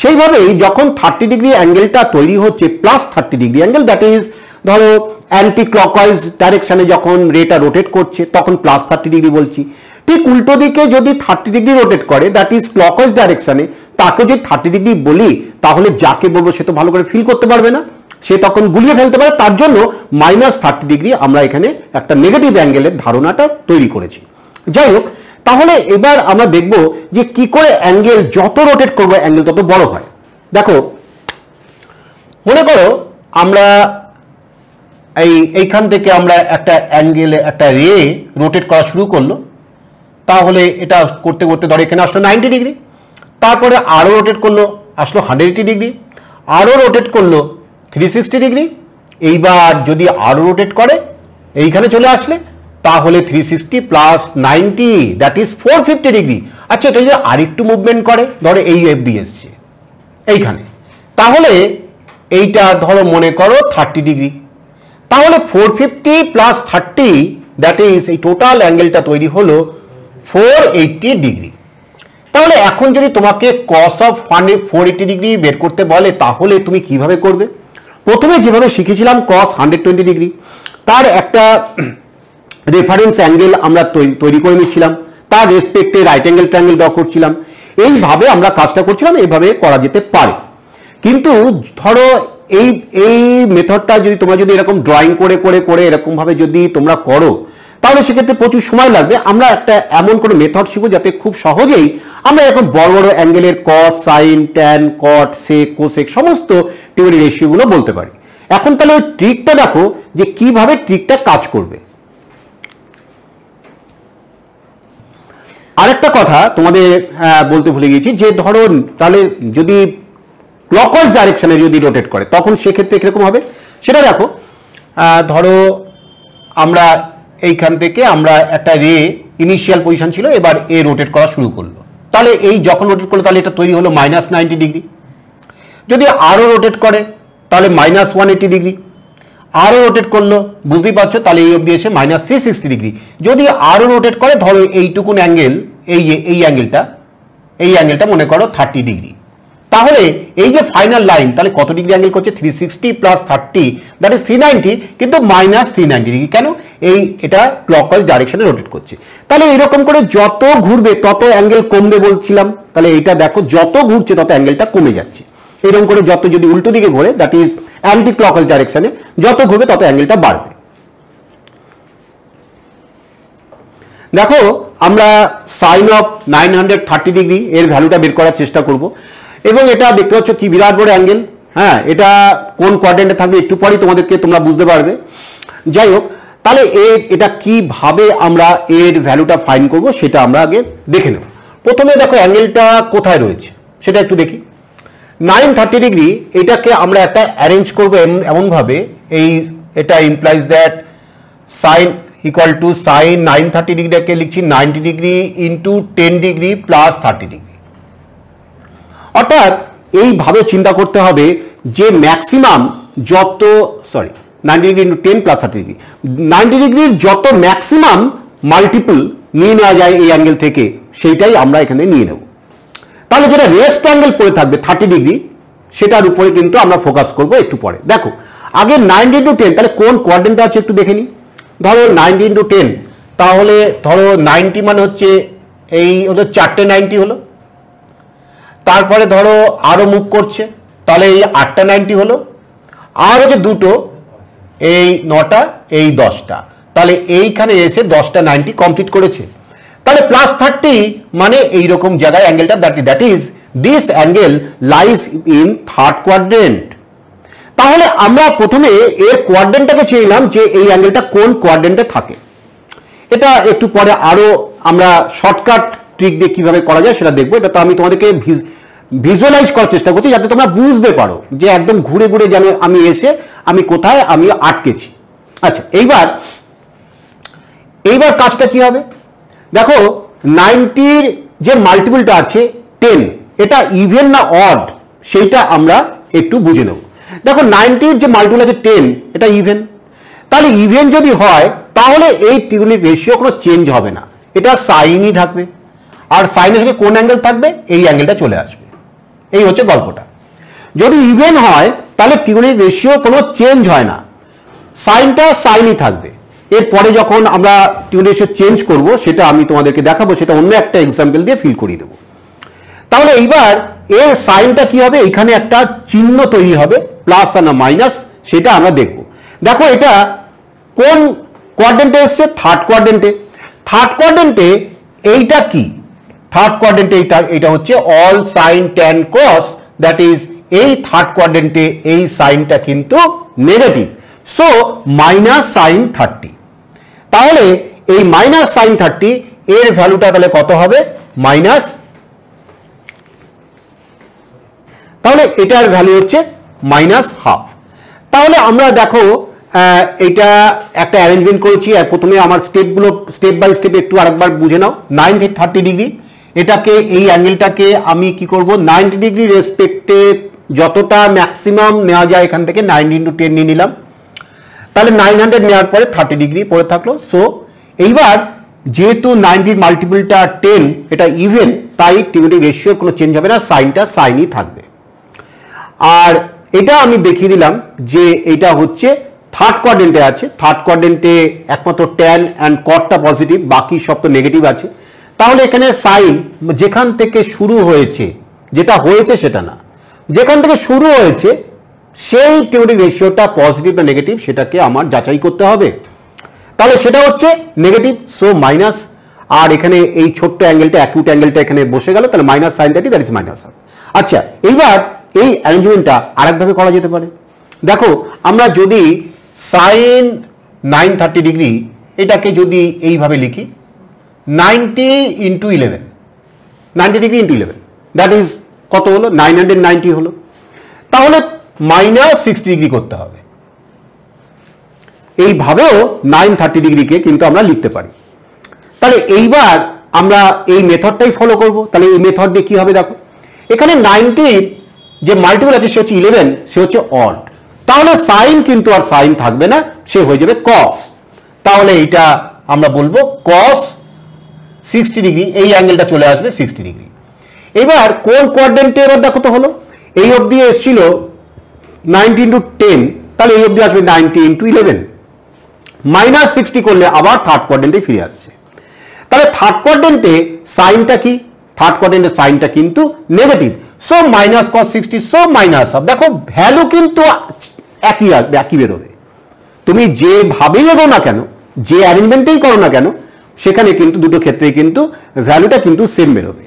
সেইভাবেই যখন 30 ডিগ্রি অ্যাঙ্গেলটা তৈরি হচ্ছে +30 ডিগ্রি অ্যাঙ্গেল, দ্যাট ইজ ধরো অ্যান্টি ক্লকওয়াইজ ডাইরেকশনে যখন রেটা রোটেট করছে তখন +30 ডিগ্রি বলছি। ঠিক উল্টো দিকে যদি 30 ডিগ্রি রোটেট করে দ্যাট ইজ ক্লকওয়াইজ ডাইরেকশনে, তাকে যদি 30 ডিগ্রি বলি তাহলে যাকে বলবো সে তো ভালো করে ফিল করতে পারবে না, সে তখন গুলিয়ে ফেলতে পারে। তার জন্য -30 ডিগ্রি আমরা এখানে একটা নেগেটিভ অ্যাঙ্গেলের ধারণাটা তৈরি করেছি। যাই হোক, তাহলে এবার আমরা দেখব যে কি করে অ্যাঙ্গেল যত রোটেট করবো অ্যাঙ্গেল তত বড় হয়। দেখো মনে করো আমরা এইখান থেকে আমরা একটা অ্যাঙ্গেলে একটা রে রোটেট করা শুরু করলো, তাহলে এটা করতে করতে ধরো এখানে আসলো 90 ডিগ্রি, তারপরে আরও রোটেট করলো আসলো 180 ডিগ্রি, আরও রোটেট করলো 360 ডিগ্রি। এইবার যদি আরও রোটেট করে এইখানে চলে আসলে তাহলে 360 + 90 দ্যাট ইজ 450 ডিগ্রি। আচ্ছা, এটা যদি আরেকটু মুভমেন্ট করে ধরো এই অবধি এসছে এইখানে, তাহলে এইটা ধরো মনে করো 30 ডিগ্রি, তাহলে 450 + 30 দ্যাট ইজ এই টোটাল অ্যাঙ্গেলটা তৈরি হলো 480 ডিগ্রি। তাহলে এখন যদি তোমাকে cos অফ 480 ডিগ্রি বের করতে বলে তাহলে তুমি কিভাবে করবে? প্রথমে যেভাবে শিখেছিলাম cos 120 ডিগ্রি, তার একটা রেফারেন্স অ্যাঙ্গেল আমরা তৈরি করে নিচ্ছিলাম, তার রেসপেক্টে রাইট অ্যাঙ্গেল ট্রায়াঙ্গেল ড্র করছিলাম। এইভাবে আমরা কাজটা করছিলাম, এইভাবে করা যেতে পারে। কিন্তু ধরো এই মেথডটা যদি তোমরা যদি এরকম ড্রয়িং করে করে করে এরকমভাবে যদি তোমরা করো তাহলে সেক্ষেত্রে প্রচুর সময় লাগবে। আমরা একটা এমন কোনো মেথড শিখবো যাতে খুব সহজেই আমরা এরকম বড় বড় অ্যাঙ্গেলের cos, sin, tan, cot, sec, cosec সমস্ত টিওরি রেশিওগুলো বলতে পারি। এখন তাহলে ওই ট্রিকটা দেখো যে কিভাবে ট্রিকটা কাজ করবে। আরেকটা কথা তোমাদের বলতে ভুলে গেছি, যে ধরো তাহলে যদি ক্লকওয়াইজ ডাইরেকশনে যদি রোটেট করে তখন সেক্ষেত্রে কিরকম হবে সেটা দেখো। ধরো আমরা এইখান থেকে আমরা একটা রে ইনিশিয়াল পজিশন ছিল, এবার এ রোটেট করা শুরু করলো, তাহলে এই যখন রোটেট করলো তাহলে এটা তৈরি হলো -90 ডিগ্রি। যদি আরও রোটেট করে তাহলে -180 ডিগ্রি, আরও রোটেট করলো, বুঝতেই পারছো, তাহলে এই অবধি এসে -360 ডিগ্রি। যদি আরও রোটেট করে ধরো এইটুকুন অ্যাঙ্গেল, এই অ্যাঙ্গেলটা মনে করো 30 ডিগ্রি, তাহলে এই যে ফাইনাল লাইন তাহলে কত ডিগ্রি অ্যাঙ্গেল করছে? 360 + 30 দ্যাট ইজ 390, কিন্তু -390 ডিগ্রি। কেন? এটা ক্লকওয়াইজ ডাইরেকশনে রোটেট করছে। তাহলে এরকম করে যত ঘুরবে তত অ্যাঙ্গেল কমবে বলছিলাম, তাহলে এইটা দেখো যত ঘুরছে তত অ্যাঙ্গেলটা কমে যাচ্ছে। এরকম করে যত যদি উল্টো দিকে ঘোরে দ্যাট ইজ অ্যান্টি ক্লকওয়াইজ ডাইরেকশনে যত ঘুরবে তত অ্যাঙ্গেলটা বাড়বে। দেখো আমরা সাইন অফ 930 ডিগ্রি এর ভ্যালুটা বের করার চেষ্টা করব, এবং এটা দেখতে পাচ্ছ কি বিরাট বড় অ্যাঙ্গেল। হ্যাঁ, এটা কোন কোয়াড্রেন্টে থাকবে একটু পরেই তোমরা বুঝতে পারবে। যাই হোক, তাহলে এটা কিভাবে আমরা এর ভ্যালুটা ফাইন্ড করব সেটা আমরা আগে দেখে নেব। প্রথমে দেখো অ্যাঙ্গেলটা কোথায় রয়েছে সেটা একটু দেখি। 930 ডিগ্রি এটাকে আমরা একটা অ্যারেঞ্জ করব এমনভাবে, এটা implies that sine equal to sine 930 ডিগ্রিটাকে লিখছি 90 degree into 10 degree plus 30 degree. অর্থাৎ এইভাবে চিন্তা করতে হবে যে ম্যাক্সিমাম যত 90 ডিগ্রি ইন্টু 10 প্লাস 30 ডিগ্রি, 90 ডিগ্রির যত ম্যাক্সিমাম মাল্টিপল নিয়ে নেওয়া যায় এই অ্যাঙ্গেল থেকে সেইটাই আমরা এখানে নিয়ে নেব। তাহলে যেটা রেস্ট অ্যাঙ্গেল পড়ে থাকবে 30 ডিগ্রি সেটার উপরে কিন্তু আমরা ফোকাস করব একটু পরে। দেখো আগে 90 ইন্টু 10 তাহলে কোন কোয়াড্রেন্টে আছে একটু দেখে নিই। ধরো 90 ইন্টু 10, তাহলে ধরো 90 মানে হচ্ছে এই ওদের 4টে 90 হলো, তারপরে ধরো আরও মুভ করছে তাহলে এই 8টা 90 হলো, আর হচ্ছে দুটো এই 9টা এই 10টা, তাহলে এইখানে এসে 10টা 90 কমপ্লিট করেছে। তাহলে প্লাস 30 মানে এইরকম জায়গায় অ্যাঙ্গেলটা that is this angle lies in third quadrant. তাহলে আমরা প্রথমে এর কোয়াড্রেন্টটাকে চেয়ে নিলাম যে এই অ্যাঙ্গেলটা কোন কোয়াড্রেন্টে থাকে। এটা একটু পরে আরো আমরা শর্টকাট ট্রিক দিয়ে কিভাবে করা যায় সেটা দেখবো। এটা তো আমি তোমাদেরকে ভিজুয়ালাইজ করার চেষ্টা করছি যাতে তোমরা বুঝতে পারো যে একদম ঘুরে ঘুরে যেন আমি এসে আমি কোথায় আমি আটকেছি। আচ্ছা, এইবার কাজটা কি হবে দেখো। 90-র যে মাল্টিপলটা আছে 10, এটা ইভেন না অড সেইটা আমরা একটু বুঝে নেব। দেখো 90-র যে মাল্টিপল আছে 10, এটা ইভেন। তাহলে ইভেন যদি হয় তাহলে এই ত্রিকোণের রেশিও কোনো চেঞ্জ হবে না, এটা সাইনই থাকবে। আর সাইনের থেকে কোন অ্যাঙ্গেল থাকবে? এই অ্যাঙ্গেলটা চলে আসবে। এই হচ্ছে গল্পটা। যদি ইভেন হয় তাহলে ত্রিকোণের রেশিও কোনো চেঞ্জ হয় না, সাইনটা সাইনই থাকবে। এরপরে যখন আমরা ত্রিকোণের রেশিও চেঞ্জ করব সেটা আমি তোমাদেরকে দেখাবো, সেটা অন্য একটা এক্সাম্পল দিয়ে ফিল করিয়ে দেবো। তাহলে এইবার এর সাইনটা কি হবে? এখানে একটা চিহ্ন তৈরি হবে প্লাস আর না মাইনাস, সেটা আমরা দেখব। দেখো এটা কোন কোয়াড্রেন্টে এসছে? থার্ড কোয়াড্রেন্টে। থার্ড কোয়াড্রেন্টে এইটা কি? থার্ড কোয়াড্রেন্টে এটা হচ্ছে all sign tan cos, that is এই থার্ড কোয়াড্রেন্টে এই সাইনটা কিন্তু নেগেটিভ, সো মাইনাস সাইন 30। তাহলে এই মাইনাস সাইন 30 এর ভ্যালুটা তাহলে কত হবে? মাইনাস, তাহলে এটার ভ্যালু হচ্ছে -½ তাহলে আমরা দেখো এটা একটা অ্যারেঞ্জমেন্ট করেছি। আর প্রথমে আমার স্টেপগুলো স্টেপ বাই স্টেপ একটু আরেকবার বুঝে নাও। 930 ডিগ্রি এটাকে এই অ্যাঙ্গেলটাকে আমি কি করব? 90 ডিগ্রি রেসপেক্টে যতটা ম্যাক্সিমাম নেওয়া যায় এখান থেকে 9 × 10 নিয়ে নিলাম। তাহলে 900 নেওয়ার পরে 30 ডিগ্রি পড়ে থাকলো। সো এইবার যেহেতু 90 মাল্টিপলটা 10, এটা ইভেন, তাই ত্রিকোণের রেশিওর কোনো চেঞ্জ হবে না, সাইনটা সাইনই থাকবে। আর এটা আমি দেখিয়ে দিলাম যে এটা হচ্ছে থার্ড কোয়াড্রেন্টে আছে। থার্ড কোয়াড্রেন্টে একমাত্র ট্যান অ্যান্ড কটটা পজিটিভ, বাকি সব তো নেগেটিভ আছে। তাহলে এখানে সাইন যেখান থেকে শুরু হয়েছে, যেটা হয়েছে সেটা না, যেখান থেকে শুরু হয়েছে সেই ত্রিকোণের রেশিওটা পজিটিভ না নেগেটিভ সেটাকে আমার যাচাই করতে হবে। তাহলে সেটা হচ্ছে নেগেটিভ, সো মাইনাস। আর এখানে এই ছোট্ট অ্যাঙ্গেলটা অ্যাকিউট অ্যাঙ্গেলটা এখানে বসে গেল, তাহলে -sin 30 দ্যাট ইজ -½ আচ্ছা, এইবার এই অ্যারেঞ্জমেন্টটা আরেকভাবে করা যেতে পারে। দেখো আমরা যদি সাইন 930 ডিগ্রি এটাকে যদি এইভাবে লিখি 90 into 11, 90 degree into 11, that is কত হলো? 990 হলো। তাহলে -60 ডিগ্রি করতে হবে। এইভাবেও 930 ডিগ্রিকে কিন্তু আমরা লিখতে পারি। তাহলে এইবার আমরা এই মেথডটাই ফলো করব। তাহলে এই মেথড দিয়ে কি হবে দেখো, এখানে 90 যে মাল্টিপল আছে সে হচ্ছে 11, সে হচ্ছে অড। তাহলে সাইন কিন্তু আর সাইন থাকবে না, সে হয়ে যাবে কস। তাহলে এইটা আমরা বলবো কস 60 ডিগ্রি, এই অ্যাঙ্গেলটা চলে আসবে 60 ডিগ্রি। এবার কোন কোয়াড্রেন্টে এবার দেখো তো হলো, এই অবধি এসেছিল 90 ইন্টু 10, তাহলে এই অবধি আসবে 90 ইন্টু 11, -60 করলে আবার থার্ড কোয়াড্রেন্টে ফিরে আসছে। তাহলে থার্ড কোয়াড্রেন্টে সাইনটা কি? থার্ড কোয়াড্রেন্টে সাইনটা কিন্তু negative, so minus cos 60, so minus of. দেখো ভ্যালু কিন্তু একই বেরোবে, তুমি যেভাবেই এগো না কেন, যে অ্যারেঞ্জমেন্টেই করো না কেন, সেখানে কিন্তু দুটো ক্ষেত্রেই কিন্তু ভ্যালুটা কিন্তু সেম বেরোবে।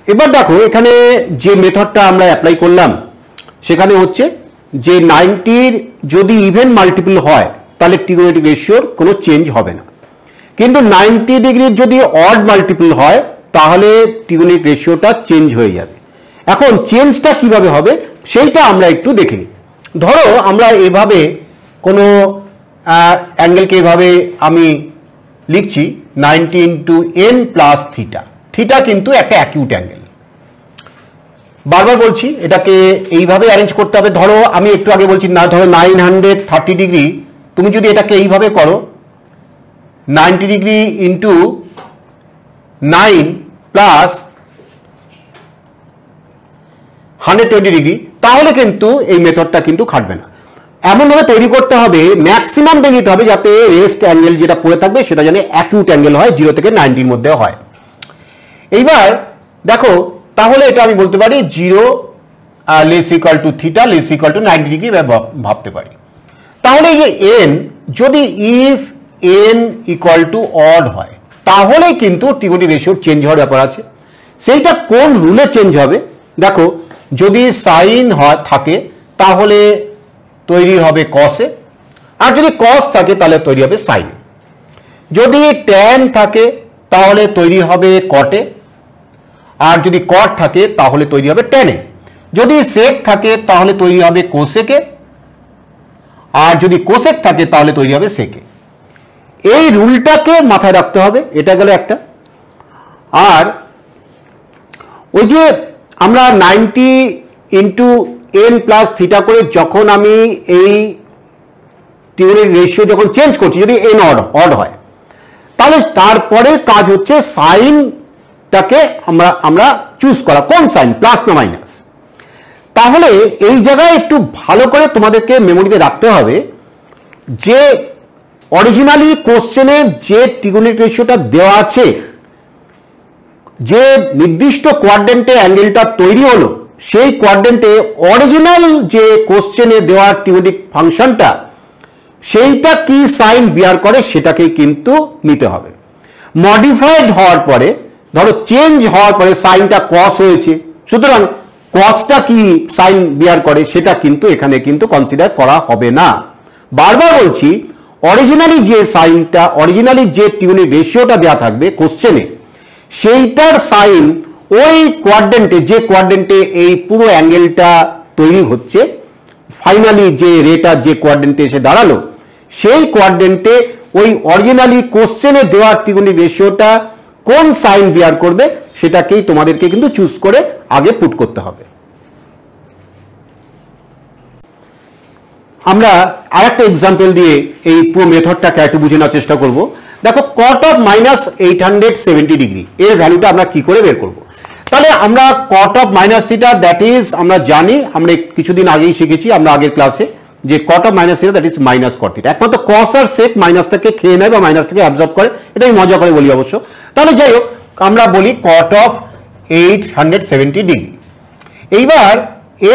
এবার দেখো এখানে যে মেথডটা আমরা অ্যাপ্লাই করলাম সেখানে হচ্ছে যে 90 যদি ইভেন মাল্টিপল হয় তাহলে ট্রিগোনোমেট্রিক রেশিওর কোনো চেঞ্জ হবে না, কিন্তু 90 ডিগ্রির যদি অড মাল্টিপল হয় তাহলে ট্রিগোনোমেট্রিক রেশিওটা চেঞ্জ হয়ে যাবে। এখন চেঞ্জটা কিভাবে হবে সেইটা আমরা একটু দেখে নিই। ধরো আমরা এভাবে কোনো অ্যাঙ্গেলকে এভাবে আমি লিখছি 90 into n plus theta. Theta কিন্তু একটা অ্যাকিউট অ্যাঙ্গেল, বারবার বলছি এটাকে এইভাবে অ্যারেঞ্জ করতে হবে। ধরো আমি একটু আগে বলছি না, ধরো 930 ডিগ্রি, তুমি যদি এটাকে এইভাবে করো 90 ডিগ্রি ইন্টু 9 প্লাস 120 ডিগ্রি, তাহলে কিন্তু এই মেথডটা কিন্তু খাটবে না। এমনভাবে তৈরি করতে হবে, ম্যাক্সিমাম দিয়ে নিতে হবে যাতে রেস্ট অ্যাঙ্গেল যেটা পড়ে থাকবে সেটা যেন অ্যাকিউট অ্যাঙ্গেল হয়, 0 থেকে 90-র মধ্যে হয়। এইবার দেখো তাহলে এটা আমি বলতে পারি 0 less equal to theta less equal to 90 degree ভাবতে পারি। তাহলে এই যে n, যদি if n equal to odd হয় তাহলে কিন্তু ট্রিগোনোমেট্রিক রেশিওর চেঞ্জ হওয়ার ব্যাপার আছে। সেইটা কোন রুলে চেঞ্জ হবে দেখো, যদি সাইন থাকে তাহলে তৈরি হবে কসে, আর যদি কস থাকে তাহলে তৈরি হবে সাইনে। যদি ট্যান থাকে তাহলে তৈরি হবে কটে, আর যদি কট থাকে তাহলে তৈরি হবে ট্যানে। যদি সেক থাকে তাহলে তৈরি হবে কোসেকে, আর যদি কোসেক থাকে তাহলে তৈরি হবে সেকে। এই রুলটাকে মাথায় রাখতে হবে, এটা গেল একটা। আর ওই যে আমরা 90 ইন্টু n প্লাস থিটা করে যখন আমি এই ট্রিগোনোমেট্রিক রেশিও যখন চেঞ্জ করছি, যদি n অড হয় তাহলে তারপরের কাজ হচ্ছে সাইনটাকে আমরা চুজ করা, কোন সাইন, প্লাস না মাইনাস। তাহলে এই জায়গায় একটু ভালো করে তোমাদেরকে মেমোরিতে রাখতে হবে যে অরিজিনালি কোশ্চেনে যে ট্রিগোনোমেট্রিক রেশিওটা দেওয়া আছে, যে নির্দিষ্ট কোয়াড্রেন্টে অ্যাঙ্গেলটা তৈরি হলো, সেই কোয়াড্রেন্টে অরিজিনাল যে কোশ্চেনে দেওয়া ট্রিগোনোমেট্রিক ফাংশনটা সেইটা কি সাইন বিয়ার করে সেটাকেই কিন্তু নিতে হবে। মডিফাইড হওয়ার পরে, ধরো চেঞ্জ হওয়ার পরে সাইনটা কস হয়েছে, সুতরাং কসটা কি সাইন বিয়ার করে সেটা কিন্তু এখানে কিন্তু কনসিডার করা হবে না। বারবার বলছি, অরিজিনালি যে সাইনটা, অরিজিনালি যে ট্রিগোনোমেট্রিক রেশিওটা দেওয়া থাকবে কোশ্চেনে, সেইটার সাইন ওই কোয়াড্রেন্টে, যে কোয়াড্রেন্টে এই পুরো অ্যাঙ্গেলটা তৈরি হচ্ছে, ফাইনালি যে রেটা যে কোয়াড্রেন্টে এসে দাঁড়ালো, সেই কোয়াড্রেন্টে ওই অরিজিনালি কোশ্চেনে দেওয়া ট্রিগোনোমেট্রিক রেশিওটা কোন সাইন বিয়ার করবে সেটাকেই তোমাদেরকে কিন্তু চুজ করে আগে পুট করতে হবে। আমরা আরেকটা এক্সাম্পল দিয়ে এই পুরো মেথডটাকে একটু বুঝে নেওয়ার চেষ্টা করব। দেখো কট অফ -870 ডিগ্রি এর ভ্যালুটা আমরা কি করে বের করব। তাহলে আমরা cot of minus theta, that is আমরা জানি, আমরা কিছুদিন আগেই শিখেছি আমরা আগের ক্লাসে, যে cot of minus theta that is minus cot theta. একমাত্র কস আর সেক মাইনাসটাকে খেয়ে নেয় বা মাইনাসটাকে অ্যাবজর্ব করে, এটা আমি মজা করে বলি অবশ্য। তাহলে যাই হোক, আমরা বলি কট অফ 870 ডিগ্রি। এইবার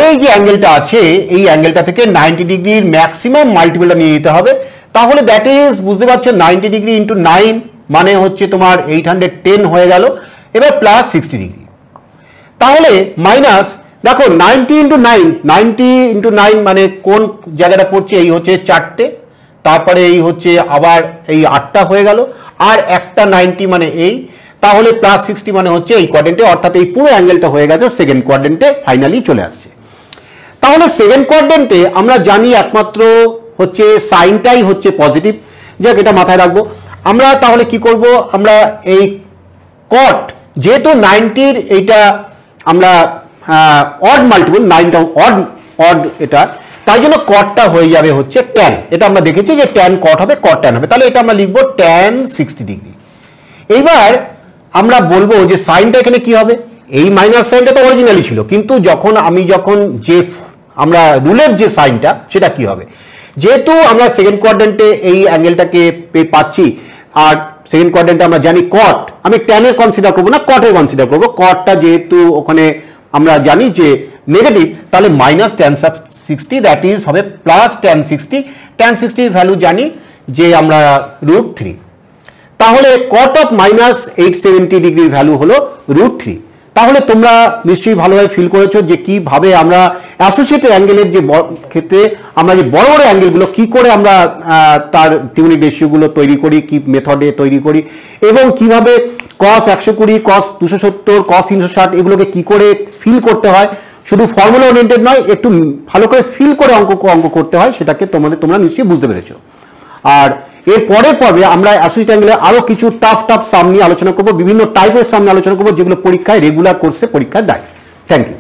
এই যে অ্যাঙ্গেলটা আছে, এই অ্যাঙ্গেলটা থেকে 90 ডিগ্রির ম্যাক্সিমাম মাল্টিপলটা নিয়ে নিতে হবে। তাহলে দ্যাট ইজ, বুঝতে পারছো, 90 ডিগ্রি ইন্টু 9 মানে হচ্ছে তোমার 810 হয়ে গেল। এবার প্লাস 60 ডিগ্রি। তাহলে মাইনাস দেখো 90 ইন্টু 9, 90 ইন্টু 9 মানে কোন জায়গাটা পড়ছে, এই হচ্ছে 4টে, তারপরে এই হচ্ছে আবার এই 8টা হয়ে গেল, আর একটা 90 মানে এই, তাহলে প্লাস 60 মানে হচ্ছে এই কোয়াড্রেন্টে, অর্থাৎ এই পুরো অ্যাঙ্গেলটা হয়ে গেছে সেকেন্ড কোয়াড্রেন্টে ফাইনালি চলে আসছে। তাহলে সেকেন্ড কোয়াড্রেন্টে আমরা জানি একমাত্র হচ্ছে সাইনটাই হচ্ছে পজিটিভ, যাক এটা মাথায় রাখবো আমরা। তাহলে কি করব, আমরা এই কট যেহেতু 90-র এইটা আমরা অড মাল্টিপল, 9টা অড এটা, তাই জন্য কটটা হয়ে যাবে হচ্ছে ট্যান। এটা আমরা দেখেছি যে ট্যান কট হবে, কট ট্যান হবে, তাহলে এটা আমরা লিখবো ট্যান 60 ডিগ্রি। এইবার আমরা বলবো যে সাইনটা এখানে কি হবে, এই মাইনাস সাইনটা তো অরিজিনালি ছিল, কিন্তু যখন যে আমরা রুলের যে সাইনটা সেটা কি হবে, যেহেতু আমরা সেকেন্ড কোয়াড্রেন্টে এই অ্যাঙ্গেলটাকে পাচ্ছি, আর সেকেন্ড কোয়াড্রেন্টে আমরা জানি কট, আমি ট্যানের কনসিডার করবো না, কটের কনসিডার করবো। কটটা যেহেতু ওখানে আমরা জানি যে নেগেটিভ, তাহলে মাইনাস ট্যান 60, দ্যাট ইজ হবে প্লাস ট্যান 60। ট্যান 60 ভ্যালু জানি যে আমরা √3, তাহলে কট অফ মাইনাস 870 ডিগ্রির ভ্যালু হলো √3। তাহলে তোমরা নিশ্চয়ই ভালোভাবে ফিল করেছো যে কিভাবে আমরা অ্যাসোসিয়েটেড অ্যাঙ্গেলের যে ক্ষেত্রে আমরা যে বড় বড় অ্যাঙ্গেলগুলো কি করে আমরা তার টিউনিক রেশিওগুলো তৈরি করি, কি মেথডে তৈরি করি, এবং কিভাবে cos 120, cos 270, cos 360 এগুলোকে কি করে ফিল করতে হয়, শুধু ফর্মুলা ওরিয়েন্টেড নয়, একটু ভালো করে ফিল করে অঙ্ক করতে হয়, সেটাকে তোমরা নিশ্চয়ই বুঝতে পেরেছো। আর এর পরের পর্বে আমরা অ্যাসোসিয়েটেড অ্যাঙ্গেলে আরো কিছু টাফ সাম নিয়ে আলোচনা করবো, বিভিন্ন টাইপের সাম নিয়ে আলোচনা করবো, যেগুলো পরীক্ষায় রেগুলার কোর্সে পরীক্ষায় দেয়। Thank you.